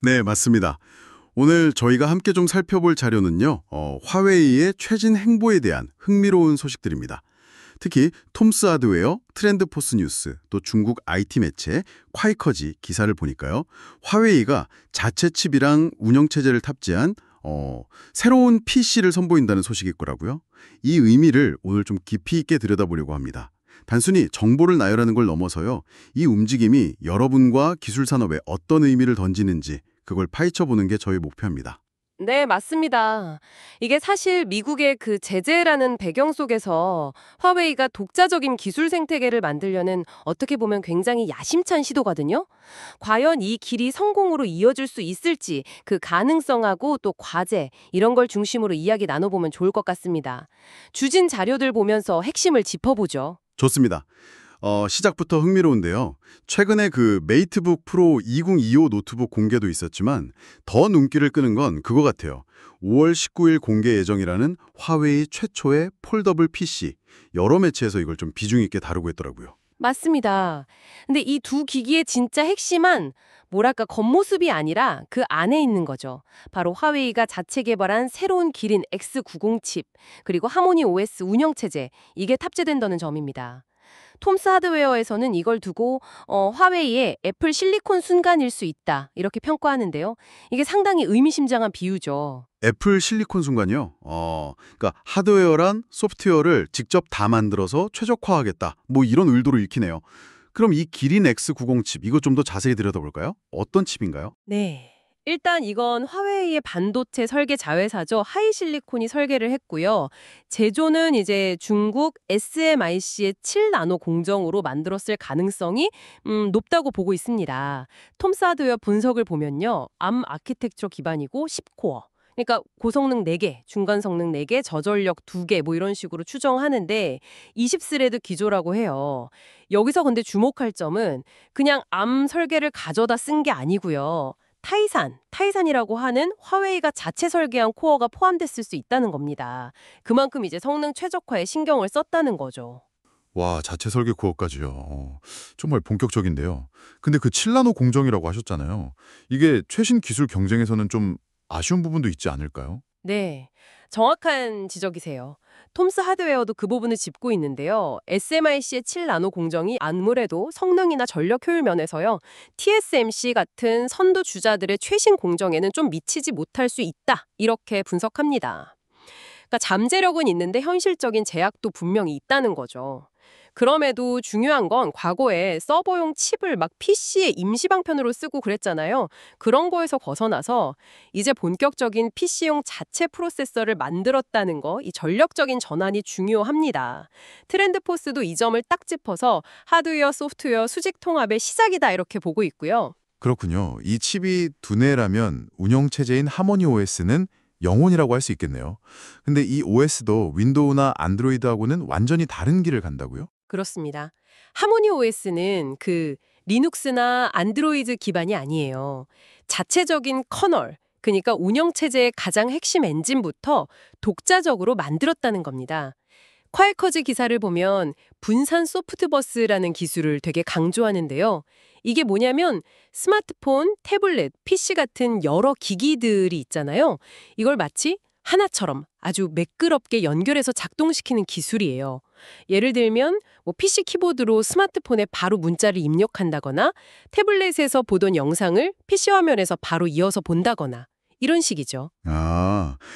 네, 맞습니다. 오늘 저희가 함께 좀 살펴볼 자료는요, 화웨이의 최진 행보에 대한 흥미로운 소식들입니다. 특히 톰스 하드웨어, 트렌드포스 뉴스, 또 중국 IT 매체 콰이커지 기사를 보니까요, 화웨이가 자체 칩이랑 운영체제를 탑재한 새로운 PC를 선보인다는 소식이 있더라고요. 이 의미를 오늘 좀 깊이 있게 들여다보려고 합니다. 단순히 정보를 나열하는 걸 넘어서요, 이 움직임이 여러분과 기술 산업에 어떤 의미를 던지는지 그걸 파헤쳐보는 게 저희 목표입니다. 네, 맞습니다. 이게 사실 미국의 그 제재라는 배경 속에서 화웨이가 독자적인 기술 생태계를 만들려는 어떻게 보면 굉장히 야심찬 시도거든요. 과연 이 길이 성공으로 이어질 수 있을지 그 가능성하고 또 과제 이런 걸 중심으로 이야기 나눠보면 좋을 것 같습니다. 주진 자료들 보면서 핵심을 짚어보죠. 좋습니다. 시작부터 흥미로운데요. 최근에 그 메이트북 프로 2025 노트북 공개도 있었지만 더 눈길을 끄는 건 그거 같아요. 5월 19일 공개 예정이라는 화웨이 최초의 폴더블 PC. 여러 매체에서 이걸 좀 비중 있게 다루고 있더라고요. 맞습니다. 근데 이 두 기기의 진짜 핵심은 뭐랄까 겉모습이 아니라 그 안에 있는 거죠. 바로 화웨이가 자체 개발한 새로운 기린 X90 칩, 그리고 하모니 OS 운영체제, 이게 탑재된다는 점입니다. 톰스 하드웨어에서는 이걸 두고 화웨이의 애플 실리콘 순간일 수 있다 이렇게 평가하는데요. 이게 상당히 의미심장한 비유죠. 애플 실리콘 순간이요. 그러니까 하드웨어란 소프트웨어를 직접 다 만들어서 최적화하겠다. 뭐 이런 의도로 읽히네요. 그럼 이 기린 X90 칩, 이거 좀 더 자세히 들여다볼까요? 어떤 칩인가요? 네. 일단 이건 화웨이의 반도체 설계 자회사죠. 하이실리콘이 설계를 했고요. 제조는 이제 중국 SMIC의 7나노 공정으로 만들었을 가능성이 높다고 보고 있습니다. 톰스 하드웨어 분석을 보면요. 암 아키텍처 기반이고 10코어. 그러니까 고성능 4개, 중간 성능 4개, 저전력 2개 뭐 이런 식으로 추정하는데 20스레드 기조라고 해요. 여기서 근데 주목할 점은 그냥 암 설계를 가져다 쓴 게 아니고요. 타이산이라고 하는 화웨이가 자체 설계한 코어가 포함됐을 수 있다는 겁니다. 그만큼 이제 성능 최적화에 신경을 썼다는 거죠. 와, 자체 설계 구호까지요. 정말 본격적인데요. 근데 그 7나노 공정이라고 하셨잖아요. 이게 최신 기술 경쟁에서는 좀 아쉬운 부분도 있지 않을까요? 네, 정확한 지적이세요. 톰스 하드웨어도 그 부분을 짚고 있는데요. SMIC의 7나노 공정이 아무래도 성능이나 전력 효율 면에서요. TSMC 같은 선두 주자들의 최신 공정에는 좀 미치지 못할 수 있다. 이렇게 분석합니다. 그러니까 잠재력은 있는데 현실적인 제약도 분명히 있다는 거죠. 그럼에도 중요한 건 과거에 서버용 칩을 막 PC의 임시 방편으로 쓰고 그랬잖아요. 그런 거에서 벗어나서 이제 본격적인 PC용 자체 프로세서를 만들었다는 거, 이 전력적인 전환이 중요합니다. 트렌드포스도 이 점을 딱 짚어서 하드웨어, 소프트웨어 수직 통합의 시작이다 이렇게 보고 있고요. 그렇군요. 이 칩이 두뇌라면 운영 체제인 하모니 OS는 영혼이라고 할 수 있겠네요. 근데 이 OS도 윈도우나 안드로이드하고는 완전히 다른 길을 간다고요? 그렇습니다. 하모니 OS는 그 리눅스나 안드로이드 기반이 아니에요. 자체적인 커널, 그러니까 운영체제의 가장 핵심 엔진부터 독자적으로 만들었다는 겁니다. 콰이커즈 기사를 보면 분산 소프트버스라는 기술을 되게 강조하는데요. 이게 뭐냐면 스마트폰, 태블릿, PC 같은 여러 기기들이 있잖아요. 이걸 마치 하나처럼 아주 매끄럽게 연결해서 작동시키는 기술이에요. 예를 들면 뭐 PC 키보드로 스마트폰에 바로 문자를 입력한다거나 태블릿에서 보던 영상을 PC 화면에서 바로 이어서 본다거나 이런 식이죠.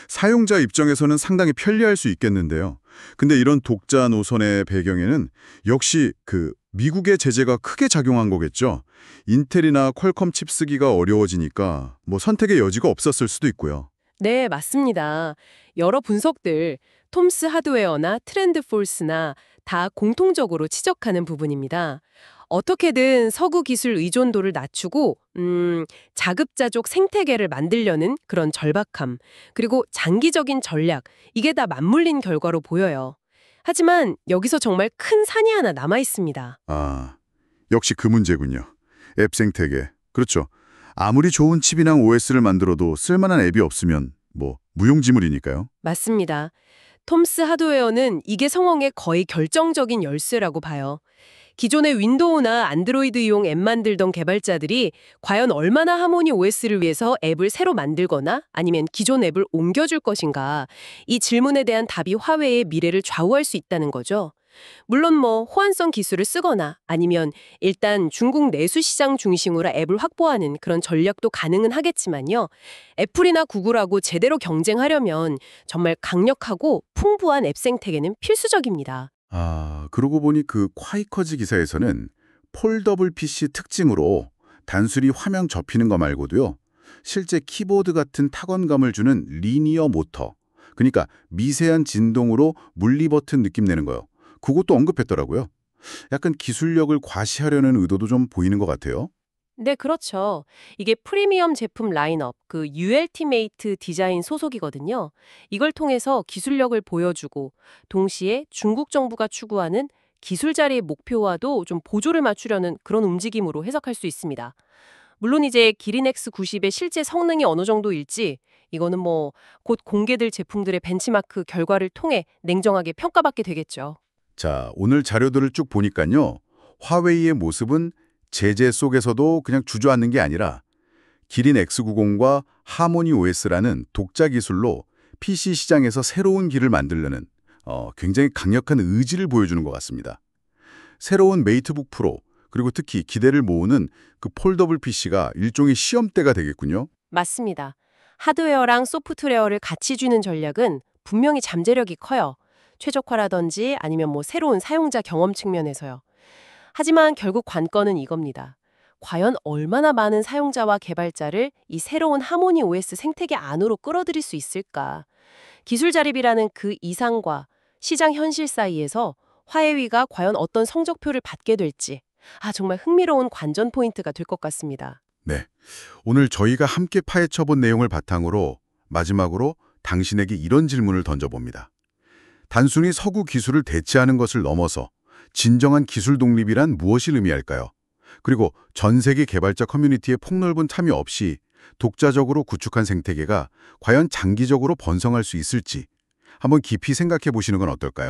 사용자 입장에서는 상당히 편리할 수 있겠는데요. 근데 이런 독자 노선의 배경에는 역시 그 미국의 제재가 크게 작용한 거겠죠. 인텔이나 퀄컴 칩 쓰기가 어려워지니까 뭐 선택의 여지가 없었을 수도 있고요. 네, 맞습니다. 여러 분석들, 톰스 하드웨어나 트렌드폴스나 다 공통적으로 지적하는 부분입니다. 어떻게든 서구 기술 의존도를 낮추고 자급자족 생태계를 만들려는 그런 절박함, 그리고 장기적인 전략, 이게 다 맞물린 결과로 보여요. 하지만 여기서 정말 큰 산이 하나 남아 있습니다. 역시 그 문제군요. 앱 생태계. 그렇죠. 아무리 좋은 칩이랑 OS를 만들어도 쓸만한 앱이 없으면 뭐 무용지물이니까요. 맞습니다. 톰스 하드웨어는 이게 성공의 거의 결정적인 열쇠라고 봐요. 기존의 윈도우나 안드로이드용 앱 만들던 개발자들이 과연 얼마나 하모니 OS를 위해서 앱을 새로 만들거나 아니면 기존 앱을 옮겨줄 것인가, 이 질문에 대한 답이 화웨이의 미래를 좌우할 수 있다는 거죠. 물론 호환성 기술을 쓰거나 아니면 일단 중국 내수 시장 중심으로 앱을 확보하는 그런 전략도 가능은 하겠지만요. 애플이나 구글하고 제대로 경쟁하려면 정말 강력하고 풍부한 앱 생태계는 필수적입니다. 그러고 보니 그 콰이커즈 기사에서는 폴더블 PC 특징으로 단순히 화면 접히는 거 말고도요. 실제 키보드 같은 타건감을 주는 리니어 모터, 그러니까 미세한 진동으로 물리 버튼 느낌 내는 거요. 그것도 언급했더라고요. 약간 기술력을 과시하려는 의도도 좀 보이는 것 같아요. 네, 그렇죠. 이게 프리미엄 제품 라인업, 그 UL티메이트 디자인 소속이거든요. 이걸 통해서 기술력을 보여주고 동시에 중국 정부가 추구하는 기술 자리의 목표와도 좀 보조를 맞추려는 그런 움직임으로 해석할 수 있습니다. 물론 이제 기린 X90의 실제 성능이 어느 정도일지 이거는 곧 공개될 제품들의 벤치마크 결과를 통해 냉정하게 평가받게 되겠죠. 자, 오늘 자료들을 쭉 보니까요. 화웨이의 모습은 제재 속에서도 그냥 주저앉는 게 아니라 기린 X90과 하모니 OS라는 독자 기술로 PC 시장에서 새로운 길을 만들려는 굉장히 강력한 의지를 보여주는 것 같습니다. 새로운 메이트북 프로, 그리고 특히 기대를 모으는 그 폴더블 PC가 일종의 시험대가 되겠군요. 맞습니다. 하드웨어랑 소프트웨어를 같이 주는 전략은 분명히 잠재력이 커요. 최적화라든지 아니면 새로운 사용자 경험 측면에서요. 하지만 결국 관건은 이겁니다. 과연 얼마나 많은 사용자와 개발자를 이 새로운 하모니 OS 생태계 안으로 끌어들일 수 있을까? 기술 자립이라는 그 이상과 시장 현실 사이에서 화웨이가 과연 어떤 성적표를 받게 될지 정말 흥미로운 관전 포인트가 될 것 같습니다. 네, 오늘 저희가 함께 파헤쳐본 내용을 바탕으로 마지막으로 당신에게 이런 질문을 던져봅니다. 단순히 서구 기술을 대체하는 것을 넘어서 진정한 기술 독립이란 무엇을 의미할까요? 그리고 전 세계 개발자 커뮤니티의 폭넓은 참여 없이 독자적으로 구축한 생태계가 과연 장기적으로 번성할 수 있을지 한번 깊이 생각해 보시는 건 어떨까요?